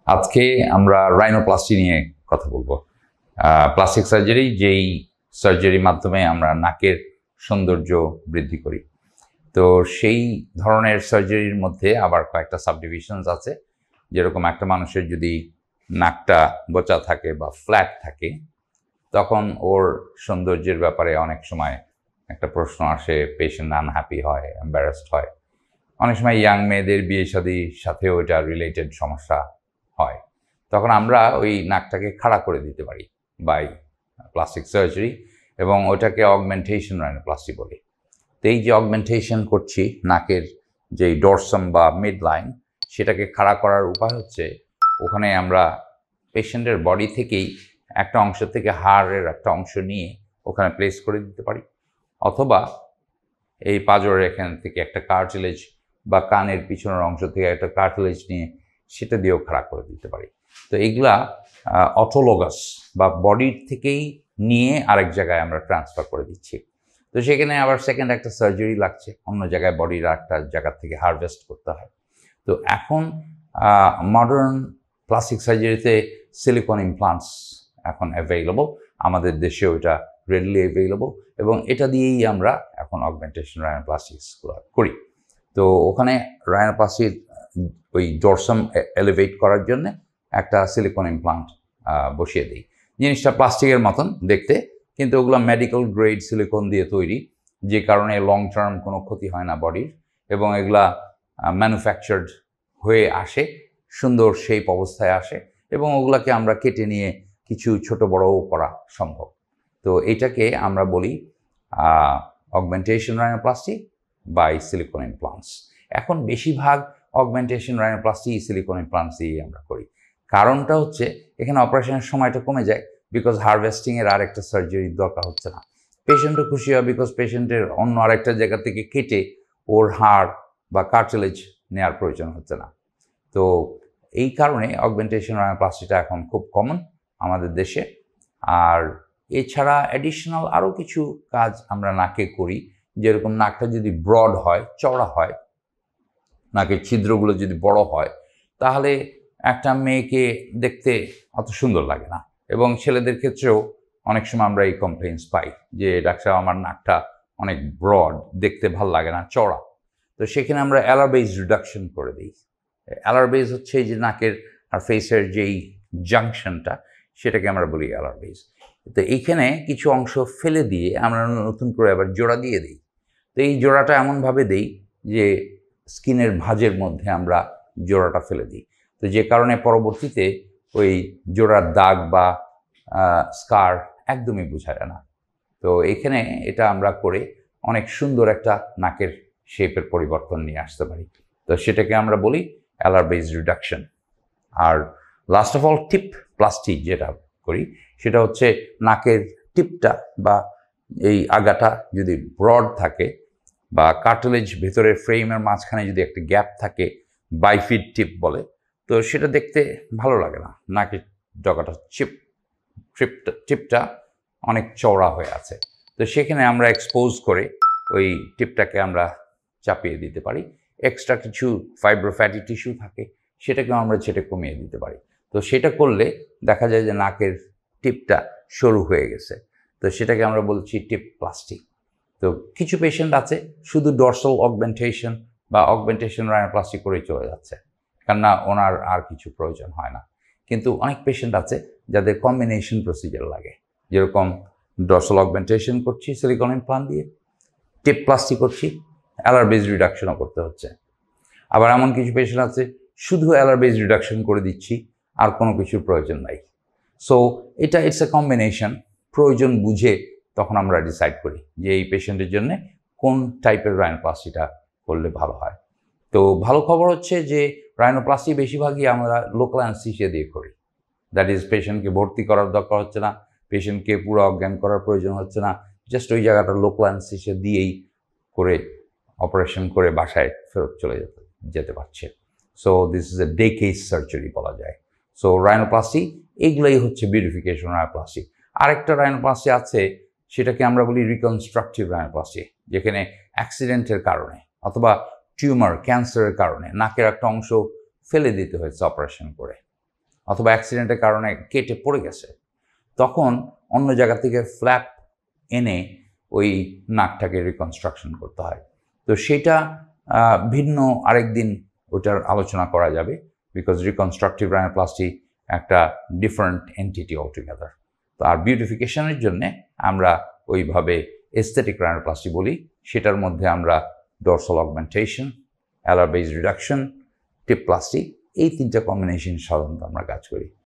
আজকে আমরা রাইনোপ্লাস্টি নিয়ে কথা বলবো। প্লাস্টিক সার্জারি, যেই সার্জারির মাধ্যমে আমরা নাকের সৌন্দর্য বৃদ্ধি করি। তো সেই ধরনের সার্জারির মধ্যে আবার কয়েকটা সাবডিভিশনস আছে। যেরকম একটা মানুষের যদি নাকটা বোচা থাকে বা ফ্ল্যাট থাকে, তখন ওর সৌন্দর্যের ব্যাপারে অনেক সময় একটা প্রশ্ন আসে, পেশেন্ট আনহ্যাপি হয়, এম্বারাসড হয়। অনেক সময় ইয়াং মেয়েদের বিয়ে শাদির সাথেও এটা রিলেটেড সমস্যা হয়। তখন আমরা ওই নাকটাকে খাড়া করে দিতে পারি বাই প্লাস্টিক সার্জারি, এবং ওটাকে অগমেন্টেশন রাইনোপ্লাস্টি বলি। তো এই যে অগমেন্টেশন করছি নাকের যে ডরসাম বা মিড লাইন, সেটাকে খাড়া করার উপায় হচ্ছে ওখানে আমরা পেশেন্টের বডি থেকেই একটা অংশ থেকে হাড়ের একটা অংশ নিয়ে ওখানে প্লেস করে দিতে পারি, অথবা এই পাঁজরের এখান থেকে একটা কার্টিলেজ বা কানের পিছনের অংশ থেকে একটা কার্টিলেজ নিয়ে সেটা দিয়েও খাড়া করে দিতে পারি। তো এগুলা অটোলোগাস বা বডির থেকেই নিয়ে আরেক জায়গায় আমরা ট্রান্সফার করে দিচ্ছি। তো সেখানে আবার সেকেন্ড একটা সার্জারি লাগছে, অন্য জায়গায় বডির একটা জায়গা থেকে হারভেস্ট করতে হয়। তো এখন মডার্ন প্লাস্টিক সার্জারিতে সিলিকন ইমপ্লান্টস এখন অ্যাভেইলেবল, আমাদের দেশেও এটা রেডলি অ্যাভেইলেবল, এবং এটা দিয়েই আমরা এখন অগমেন্টেশন রাইনোপ্লাস্টিক্সগুলো করি। তো ওখানে রাইনোপ্লাস্টির ওই ডরসাম এলিভেট করার জন্য একটা সিলিকন ইমপ্লান্ট বসিয়ে দিই। জিনিসটা প্লাস্টিকের মতন দেখতে, কিন্তু ওগুলো মেডিকেল গ্রেড সিলিকন দিয়ে তৈরি, যে কারণে লং টার্ম কোনো ক্ষতি হয় না বডির, এবং এগুলা ম্যানুফ্যাকচার্ড হয়ে আসে, সুন্দর শেপ অবস্থায় আসে, এবং ওগুলাকে আমরা কেটে নিয়ে কিছু ছোট বড়ও করা সম্ভব। তো এটাকে আমরা বলি augmentation rhinoplasty by silicone implants. এখন বেশিরভাগ অগমেন্টেশন রাইনোপ্লাস্টি সিলিকন ইমপ্লান্টস দিয়ে আমরা করি। কারণটা হচ্ছে এখানে অপারেশনের সময়টা কমে যায়, বিকজ হারভেস্টিংয়ের আরেকটা সার্জারির দরকার হচ্ছে না। পেশেন্টও খুশি হয়, বিকজ পেশেন্টের অন্য আরেকটা জায়গা থেকে কেটে ওর হাড় বা কার্টিলেজ নেওয়ার প্রয়োজন হচ্ছে না। তো এই কারণে অগমেন্টেশন রাইনোপ্লাস্টিটা এখন খুব কমন আমাদের দেশে। আর এছাড়া অ্যাডিশনাল আরও কিছু কাজ আমরা নাকে করি, যেরকম নাকটা যদি ব্রড হয়, চওড়া হয়, নাকের ছিদ্রগুলো যদি বড় হয়, তাহলে একটা মেয়েকে দেখতে অত সুন্দর লাগে না, এবং ছেলেদের ক্ষেত্রেও অনেক সময় আমরা এই কমপ্লেন্স পাই যে ডাক্তার আমার নাকটা অনেক ব্রড, দেখতে ভাল লাগে না, চওড়া। তো সেখানে আমরা অ্যালার বেজ রিডাকশন করে দিই। অ্যালার বেজ হচ্ছে যে নাকের আর ফেসের যেই জাংশনটা, সেটাকে আমরা বলি অ্যালার বেজ। তো এইখানে কিছু অংশ ফেলে দিয়ে আমরা নতুন করে আবার জোড়া দিয়ে দিই। তো এই জোড়াটা এমনভাবে দিই যে স্কিনের ভাঁজের মধ্যে আমরা জোড়াটা ফেলে দিই। তো যে কারণে পরবর্তীতে ওই জোড়ার দাগ বা স্কার একদমই বোঝা যায় না। তো এখানে এটা আমরা করে অনেক সুন্দর একটা নাকের শেপের পরিবর্তন নিয়ে আসতে পারি। তো সেটাকে আমরা বলি অ্যালার বেজ রিডাকশন। আর last of all tip plasty যেটা করি, সেটা হচ্ছে নাকের টিপটা বা এই আগাটা যদি ব্রড থাকে বা কার্টিলেজ ভেতরের ফ্রেমের মাঝখানে যদি একটা গ্যাপ থাকে, বাইফিড টিপ বলে, তো সেটা দেখতে ভালো লাগে না। নাকের ডগাটা টিপটা অনেক চওড়া হয়ে আছে। তো সেখানে আমরা এক্সপোজ করে ওই টিপটাকে আমরা চাপিয়ে দিতে পারি। এক্সট্রা কিছু ফাইব্রোফ্যাটি টিস্যু থাকে, সেটাকেও আমরা ছেটে কমিয়ে দিতে পারি। তো সেটা করলে দেখা যায় যে নাকের টিপটা সরু হয়ে গেছে। তো সেটাকে আমরা বলছি টিপ প্লাস্টিক। তো কিছু পেশেন্ট আছে শুধু ডরসাল অগমেন্টেশন বা অগমেন্টেশন রাইনোপ্লাস্টি করেই চলে যাচ্ছে, কেননা ওনার আর কিছু প্রয়োজন হয় না। কিন্তু অনেক পেশেন্ট আছে যাদের কম্বিনেশন প্রসিজার লাগে, যেরকম ডরসাল অগমেন্টেশন করছি সিলিকন ইমপ্লান্ট দিয়ে, টিপ প্লাস্টি করছি, অ্যালার বেজ রিডাকশনও করতে হচ্ছে। আবার এমন কিছু পেশেন্ট আছে শুধু অ্যালার বেজ রিডাকশন করে দিচ্ছি, আর কোনো কিছুর প্রয়োজন নাই। So it's a combination. প্রয়োজন বুঝে তখন আমরা ডিসাইড করি যে এই পেশেন্টের জন্য কোন টাইপের রাইনোপ্লাস্টিটা করলে ভালো হয়। তো ভালো খবর হচ্ছে যে রাইনোপ্লাস্টি বেশিরভাগই আমরা লোকাল অ্যানেস্থেসিয়া দিয়ে করি। দ্যাট ইজ পেশেন্টকে ভর্তি করার দরকার হচ্ছে না, পেশেন্টকে পুরো অজ্ঞান করার প্রয়োজন হচ্ছে না, জাস্ট ওই জায়গাটা লোকাল অ্যানেস্থেসিয়া দিয়েই করে অপারেশন করে বাসায় ফেরত চলে যেতে পারছে। So this is a day case surgery বলা যায়। সো রাইনোপ্লাস্টি এইগুলোই হচ্ছে বিউটিফিকেশন রাইনোপ্লাস্টি। আরেকটা রাইনোপ্লাস্টি আছে, সেটাকে আমরা বলি রিকনস্ট্রাকটিভ রাইনোপ্লাস্টি, যেখানে অ্যাক্সিডেন্টের কারণে অথবা টিউমার ক্যান্সারের কারণে নাকের একটা অংশ ফেলে দিতে হয়েছে অপারেশন করে। অথবা অ্যাক্সিডেন্টের কারণে কেটে পড়ে গেছে, তখন অন্য জায়গা থেকে ফ্ল্যাপ এনে ওই নাকটাকে রিকনস্ট্রাকশন করতে হয়। তো সেটা ভিন্ন আরেকদিন ওটার আলোচনা করা যাবে, বিকজ রিকনস্ট্রাকটিভ রাইনোপ্লাস্টি একটা ডিফারেন্ট এন্টিটি অলটুগেদার। তো আর বিউটিফিকেশনের জন্যে আমরা ওইভাবে এস্থেটিক রাইনোপ্লাস্টি বলি, সেটার মধ্যে আমরা ডরসাল অগমেন্টেশন, অ্যালার বেজ রিডাকশন, টিপ প্লাস্টি, এই তিনটা কম্বিনেশন সাধারণত আমরা কাজ করি।